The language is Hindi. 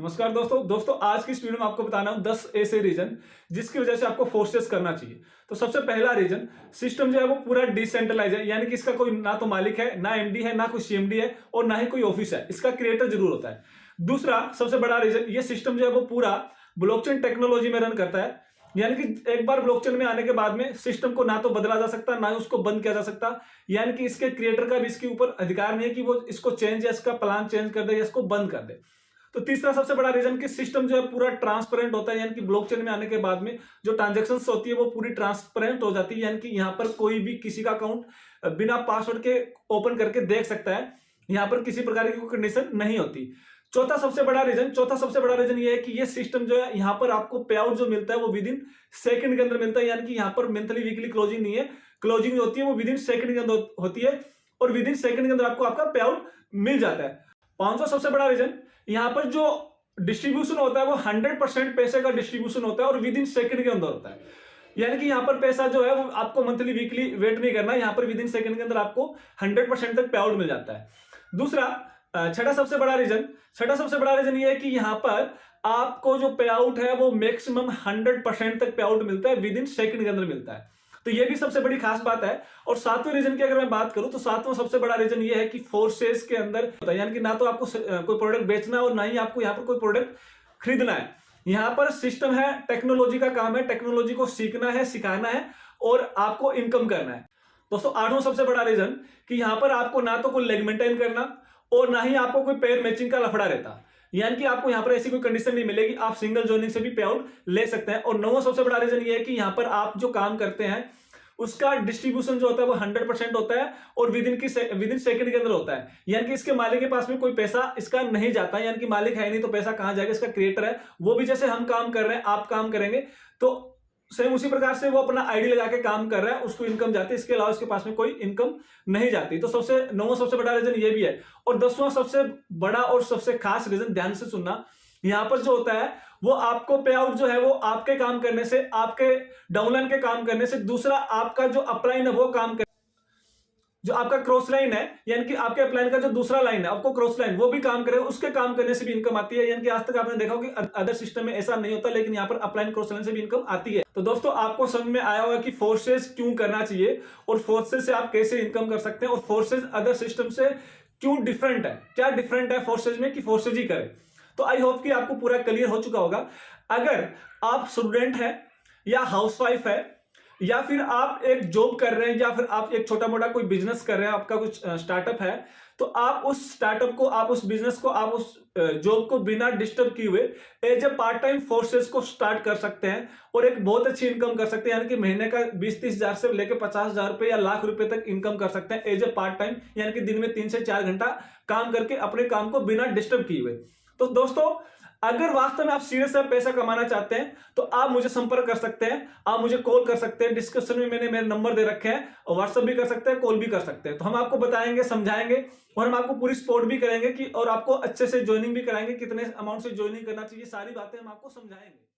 नमस्कार दोस्तों आज की इस वीडियो में आपको बताना हूं 10 ऐसे रीजन जिसकी वजह से आपको फोर्सेस करना चाहिए। तो सबसे पहला रीजन, सिस्टम जो है वो पूरा डिसेंट्रलाइज है, यानी कि इसका कोई ना तो मालिक है, ना एमडी है, ना कोई सीएमडी है और ना ही कोई ऑफिस है। इसका क्रिएटर जरूर होता है। दूसरा सबसे बड़ा रीजन, ये सिस्टम जो है वो पूरा ब्लॉकचेन टेक्नोलॉजी में रन करता है, यानी कि एक बार ब्लॉकचेन में आने के बाद में सिस्टम को ना तो बदला जा सकता, ना ही उसको बंद किया जा सकता, यानी कि इसके क्रिएटर का भी इसके ऊपर अधिकार नहीं है कि वो इसको चेंज या इसका प्लान चेंज कर दे या इसको बंद कर दे। तो तीसरा सबसे बड़ा रीजन कि सिस्टम जो है पूरा ट्रांसपेरेंट होता है, यानी कि ब्लॉकचेन में आने के बाद में जो ट्रांजैक्शंस होती है वो पूरी ट्रांसपेरेंट हो जाती है, यानी कि यहाँ पर कोई भी किसी का अकाउंट बिना पासवर्ड के ओपन करके देख सकता है। यहाँ पर किसी प्रकार की कोई कंडीशन नहीं होती। चौथा सबसे बड़ा रीजन ये है कि ये सिस्टम जो है यहाँ पर आपको पे आउट जो मिलता है वो विद इन सेकंड के अंदर मिलता है, यानी कि यहाँ पर मंथली वीकली क्लोजिंग नहीं है, क्लोजिंग होती है वो विद इन सेकंड के अंदर होती है और विद इन सेकंड के अंदर आपको आपका पे आउट मिल जाता है। पांचवा सबसे बड़ा रीजन, यहाँ पर जो डिस्ट्रीब्यूशन होता है वो 100% पैसे का डिस्ट्रीब्यूशन होता है और विद इन सेकंड के अंदर होता है, यानी कि यहाँ पर पैसा जो है वो आपको मंथली वीकली वेट नहीं करना, यहाँ पर विद इन सेकंड के अंदर आपको 100% तक पे आउट मिल जाता है। दूसरा छठा सबसे बड़ा रीजन ये है कि यहाँ पर आपको जो पे आउट है वो मैक्सिमम 100% तक पे आउट मिलता है, विद इन सेकंड के अंदर मिलता है। तो ये भी सबसे बड़ी खास बात है। और सातवें रीजन की अगर मैं बात करूं तो सातवां सबसे बड़ा रीजन ये है कि फोर्सेस के अंदर होता है, यानी कि ना तो आपको कोई प्रोडक्ट बेचना और ना ही आपको यहाँ पर कोई प्रोडक्ट खरीदना है। यहाँ पर सिस्टम है, टेक्नोलॉजी का काम है, टेक्नोलॉजी को सीखना है, सिखाना है और आपको इनकम करना है। दोस्तों आठवां सबसे बड़ा रीजन कि यहाँ पर आपको ना तो कोई लेग मेंटेन करना और ना ही आपको कोई पेयर मैचिंग का लफड़ा रहता, यानी कि आपको यहाँ पर ऐसी कोई कंडीशन नहीं मिलेगी, आप सिंगल जॉइनिंग से भी पे आउट ले सकते हैं। और नौवां सबसे बड़ा रीजन ये है कि यहाँ पर आप जो काम करते हैं उसका डिस्ट्रीब्यूशन जो होता है वो 100% होता है और विद इन सेकंड के अंदर होता है, यानी कि इसके मालिक के पास में कोई पैसा इसका नहीं जाता, यानी कि मालिक है नहीं तो पैसा कहां जाएगा, इसका क्रिएटर है, वो भी जैसे हम काम कर रहे हैं आप काम करेंगे तो सेम उसी प्रकार से वो अपना आईडी लगा के काम कर रहा है, उसको इनकम जाती है, इसके अलावा इसके पास में कोई इनकम नहीं जाती। तो नौवां सबसे बड़ा रीजन ये भी है। और 10वां सबसे बड़ा और सबसे खास रीजन, ध्यान से सुनना, यहां पर जो होता है वो आपको पे आउट जो है वो आपके काम करने से, आपके डाउनलाइन के काम करने से, दूसरा आपका जो अपलाइन है वो काम कर, जो आपका क्रॉस लाइन है, यानी कि आपके अपलाइन का जो दूसरा लाइन है आपको क्रॉस लाइन वो भी काम करे, उसके काम करने से भी इनकम आती है। यानी कि आज तक आपने देखा होगा कि अदर सिस्टम में ऐसा नहीं होता, लेकिन यहाँ पर अपलाइन क्रॉस लाइन से भी इनकम आती है। तो दोस्तों आपको समझ में आया होगा कि फोर्सेस क्यों करना चाहिए और फोर्सेस से आप कैसे इनकम कर सकते हैं और फोर्सेस अदर सिस्टम से क्यों डिफरेंट है, क्या डिफरेंट है फोर्सेस में कि फोर्सेस ही करें। तो आई होप कि आपको पूरा क्लियर हो चुका होगा। अगर आप स्टूडेंट है या हाउसवाइफ है या फिर आप एक जॉब कर रहे हैं या फिर आप एक छोटा मोटा कोई बिजनेस कर रहे हैं, आपका कुछ स्टार्टअप है, तो आप उस स्टार्टअप को, आप उस बिजनेस को, आप उस जॉब को बिना डिस्टर्ब किए हुए as a part time forces को स्टार्ट कर सकते हैं और एक बहुत अच्छी इनकम कर सकते हैं, यानी कि महीने का 20-30 हजार से लेकर 50 हजार रुपए या लाख रुपए तक इनकम कर सकते हैं एज ए पार्ट टाइम, यानी कि दिन में 3 से 4 घंटा काम करके अपने काम को बिना डिस्टर्ब किए हुए। तो दोस्तों अगर वास्तव में आप सीरियस से पैसा कमाना चाहते हैं तो आप मुझे संपर्क कर सकते हैं, आप मुझे कॉल कर सकते हैं, डिस्क्रिप्शन में मैंने मेरे नंबर दे रखे हैं, और व्हाट्सएप भी कर सकते हैं, कॉल भी कर सकते हैं। तो हम आपको बताएंगे, समझाएंगे और हम आपको पूरी सपोर्ट भी करेंगे कि और आपको अच्छे से ज्वाइनिंग भी कराएंगे, कितने अमाउंट से ज्वाइनिंग करना चाहिए, सारी बातें हम आपको समझाएंगे।